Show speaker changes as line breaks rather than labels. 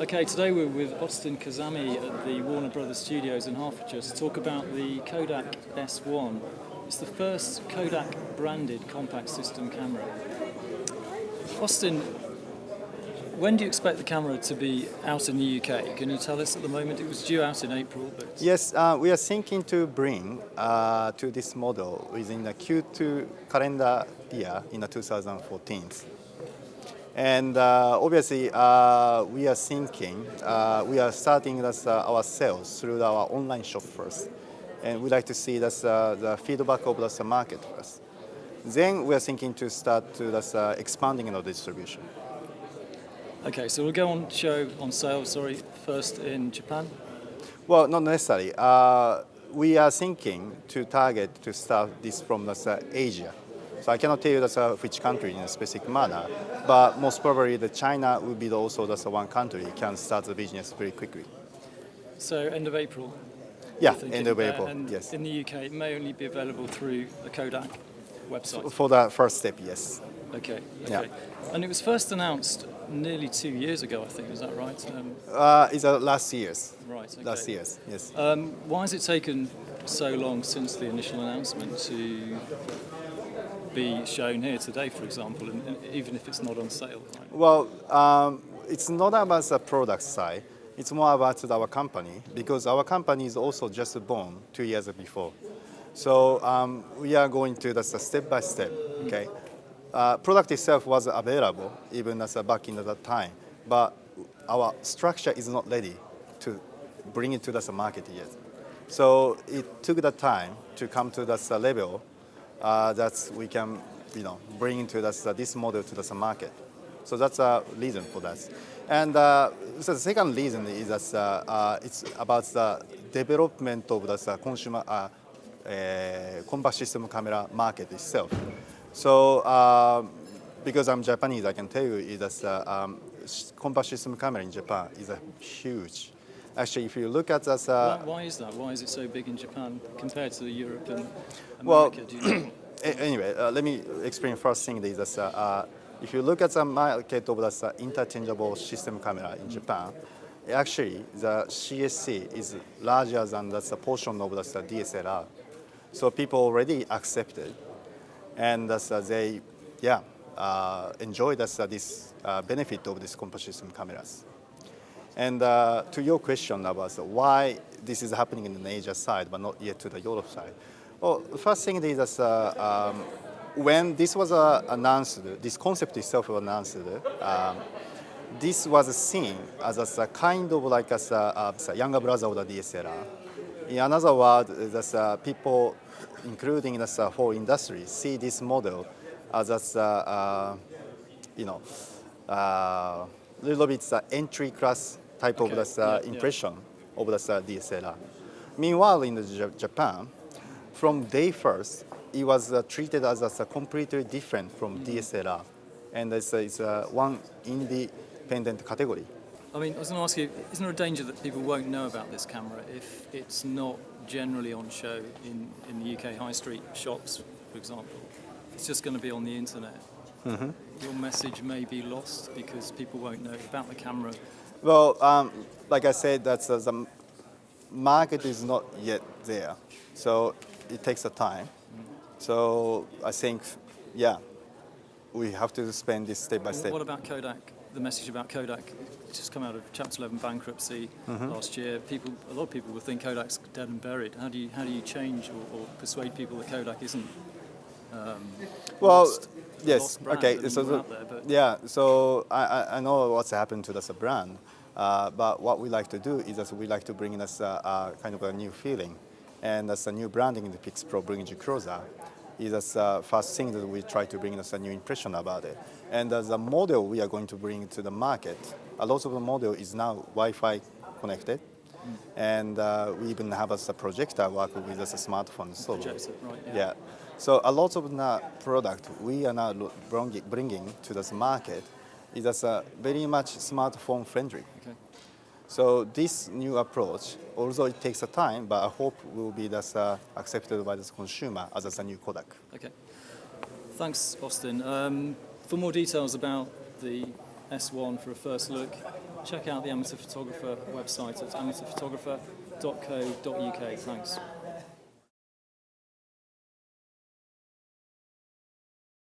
Okay, today we're with Austin Kazami at the Warner Brothers Studios in Hertfordshire to talk about the Kodak S1. It's the first Kodak branded compact system camera. Austin, when do you expect the camera to be out in the UK? Can you tell us at the moment? It was due out in April, but...
Yes, we are thinking to bring to this model within the Q2 calendar year in the 2014. And obviously, we are thinking, we are starting our sales through our online shop first. And we'd like to see the feedback of the market first. Then we are thinking to start to expanding in the distribution.
Okay, so we'll go on show on sale, first in Japan.
Well, not necessarily. We are thinking to target to start this from Asia. So I cannot tell you which country in a specific manner, but most probably China will be also one country can start the business very quickly.
So end of April?
Yeah, end of April,
and
yes.
In the UK, it may only be available through the Kodak website?
For the first step, yes.
Okay.
Yeah.
And it was first announced nearly 2 years ago, I think, is that right?
It's last year's.
Right, okay.
Last year's, yes.
Why has it taken so long since the initial announcement to be shown here today, for example, and even if it's not on sale? Right?
Well, it's not about the product side. It's more about our company, because our company is also just born 2 years before. So we are going to step by step, okay? Product itself was available even back in that time, but our structure is not ready to bring it to the market yet. So it took the time to come to that level that we can, bring into this model to the market. So that's a reason for that. And so the second reason is that it's about the development of the consumer compact system camera market itself. So because I'm Japanese, I can tell you is that compact system camera in Japan is huge. Actually, if you look at this...
why is that? Why is it so big in Japan compared to Europe and America? Do you know?
Anyway, let me explain first thing is that if you look at the market of the interchangeable system camera in Japan, actually the CSC is larger than the portion of the DSLR. So people already accept it, and they enjoy this benefit of these compact system cameras. And to your question about why this is happening in the Asia side but not yet to the Europe side. Well, the first thing is that when this was announced, this concept itself was announced, this was seen as a kind of like a younger brother of the DSLR. In another word, people, including the whole industry, see this model as a little bit entry class type of impression of the DSLR. Meanwhile, in Japan, from day first, it was treated as completely different from DSLR, and it's one independent category.
I mean, I was going to ask you, isn't there a danger that people won't know about this camera if it's not generally on show in the UK high street shops, for example? It's just going to be on the internet. Mm-hmm. Your message may be lost because people won't know about the camera.
Well, like I said, the market is not yet there, so it takes a time. So I think, we have to spend this step by step.
What about Kodak? The message about Kodak, it's just come out of Chapter 11 bankruptcy last year. A lot of people will think Kodak's dead and buried. How do you change or persuade people that Kodak isn't lost brand
okay. So
out there,
so I know what's happened to this brand, but what we like to do is that we like to bring in this kind of a new feeling, and that's a new branding in the Pix Pro brings you closer. Is the first thing that we try to bring us a new impression about it. And the model we are going to bring to the market, a lot of the model is now Wi-Fi connected, and we even have a projector work with a smartphone. So
projector, right,
yeah. So a lot of the product we are now bringing to this market is very much smartphone friendly.
Okay.
So this new approach, although it takes a time, but I hope will be accepted by the consumer as a new Kodak.
Okay. Thanks, Austin. For more details about the S1 for a first look, check out the Amateur Photographer website at amateurphotographer.co.uk. Thanks.